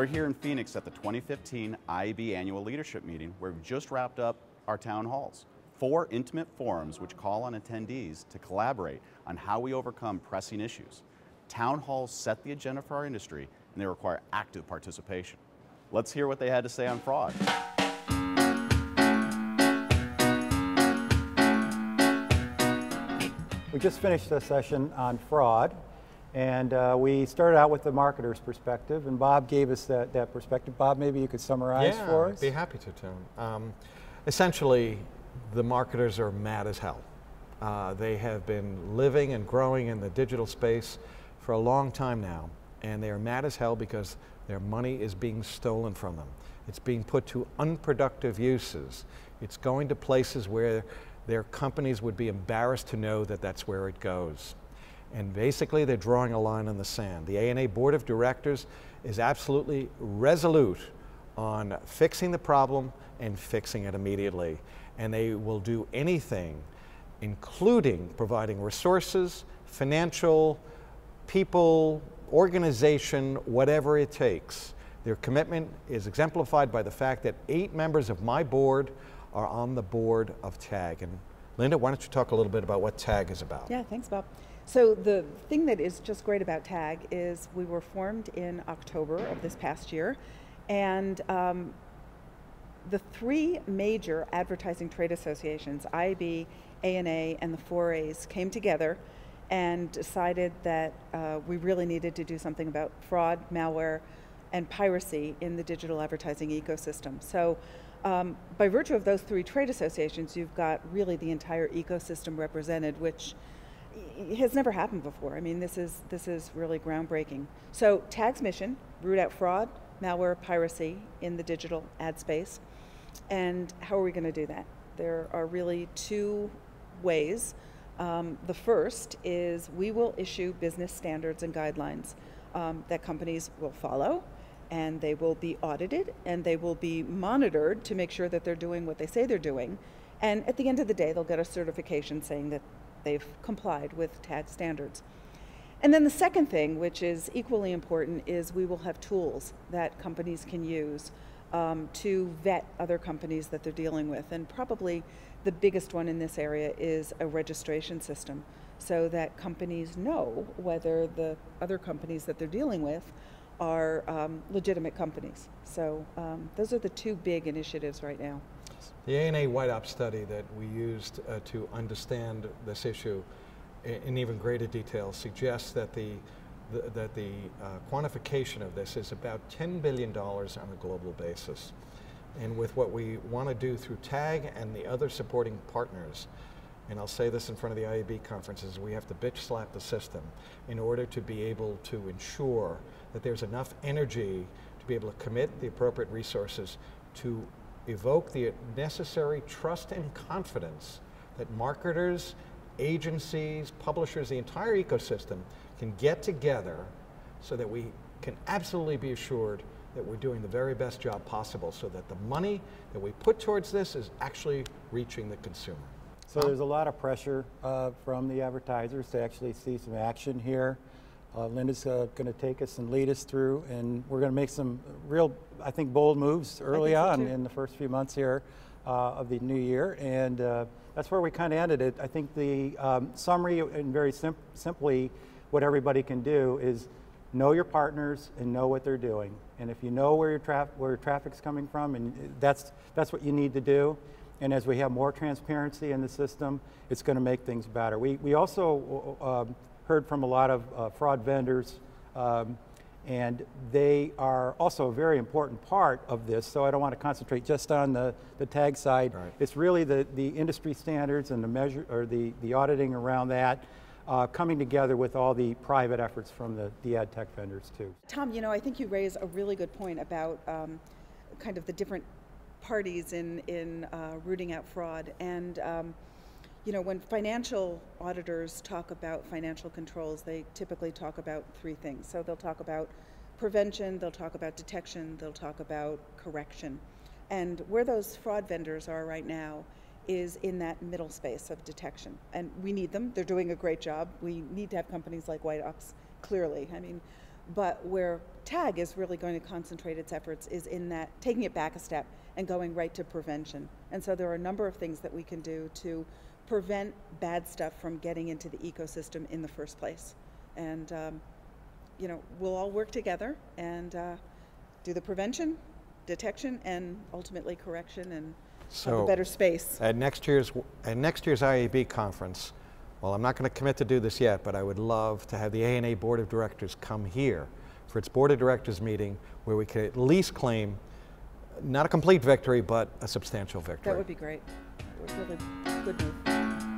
We're here in Phoenix at the 2015 IAB Annual Leadership Meeting, where we've just wrapped up our town halls. 4 intimate forums which call on attendees to collaborate on how we overcome pressing issues. Town halls set the agenda for our industry, and they require active participation. Let's hear what they had to say on fraud. We just finished a session on fraud, and we started out with the marketer's perspective, and Bob gave us that perspective. Bob, maybe you could summarize for us? Yeah, I'd be happy to, Tim. Essentially, the marketers are mad as hell. They have been living and growing in the digital space for a long time now, and they are mad as hell because their money is being stolen from them. It's being put to unproductive uses. It's going to places where their companies would be embarrassed to know that that's where it goes. And basically, they're drawing a line in the sand. The ANA Board of Directors is absolutely resolute on fixing the problem and fixing it immediately. And they will do anything, including providing resources, financial, people, organization, whatever it takes. Their commitment is exemplified by the fact that 8 members of my board are on the board of TAG. And Linda, why don't you talk a little bit about what TAG is about? Yeah, thanks, Bob. So the thing that is just great about TAG is we were formed in October of this past year, and the 3 major advertising trade associations, IAB, ANA, and the 4As, came together and decided that we really needed to do something about fraud, malware, and piracy in the digital advertising ecosystem. So by virtue of those 3 trade associations, you've got really the entire ecosystem represented, which has never happened before. I mean, this is really groundbreaking. So TAG's mission: root out fraud, malware, piracy in the digital ad space. And how are we going to do that? There are really 2 ways. The first is we will issue business standards and guidelines that companies will follow, and they will be audited, and they will be monitored to make sure that they're doing what they say they're doing. And at the end of the day, they'll get a certification saying that they've complied with TAG standards. And then the second thing, which is equally important, is we will have tools that companies can use to vet other companies that they're dealing with. And probably the biggest one in this area is a registration system, so that companies know whether the other companies that they're dealing with are legitimate companies. So those are the 2 big initiatives right now. The ANA White Ops study that we used to understand this issue in even greater detail suggests that the quantification of this is about $10 billion on a global basis. And with what we want to do through TAG and the other supporting partners, and I'll say this in front of the IAB conferences, we have to bitch slap the system in order to be able to ensure that there's enough energy to be able to commit the appropriate resources to evoke the necessary trust and confidence that marketers, agencies, publishers, the entire ecosystem can get together so that we can absolutely be assured that we're doing the very best job possible, so that the money that we put towards this is actually reaching the consumer. So there's a lot of pressure from the advertisers to actually see some action here. Linda's going to take us and lead us through, and we're going to make some real, I think, bold moves early on in the first few months here of the new year, and that's where we kind of ended it. I think the summary, and very simply, what everybody can do is know your partners and know what they're doing. And if you know where your traffic's coming from, and that's what you need to do. And as we have more transparency in the system, it's going to make things better. We also heard from a lot of fraud vendors, and they are also a very important part of this. So I don't want to concentrate just on the TAG side. Right. It's really the industry standards and the measure, or the auditing around that, coming together with all the private efforts from the ad tech vendors too. Tom, you know, I think you raise a really good point about kind of the different parties in rooting out fraud. And you know, when financial auditors talk about financial controls, they typically talk about 3 things. So they'll talk about prevention, they'll talk about detection, they'll talk about correction. And where those fraud vendors are right now is in that middle space of detection. And we need them, they're doing a great job. We need to have companies like White Ops, clearly. I mean, but where TAG is really going to concentrate its efforts is in that, taking it back a step and going right to prevention. And so there are a number of things that we can do to prevent bad stuff from getting into the ecosystem in the first place. And you know, we'll all work together and do the prevention, detection, and ultimately correction, and have a better space. At next year's IAB conference, well, I'm not going to commit to do this yet, but I would love to have the ANA Board of Directors come here for its Board of Directors meeting, where we could at least claim not a complete victory, but a substantial victory. That would be great. That would really good move.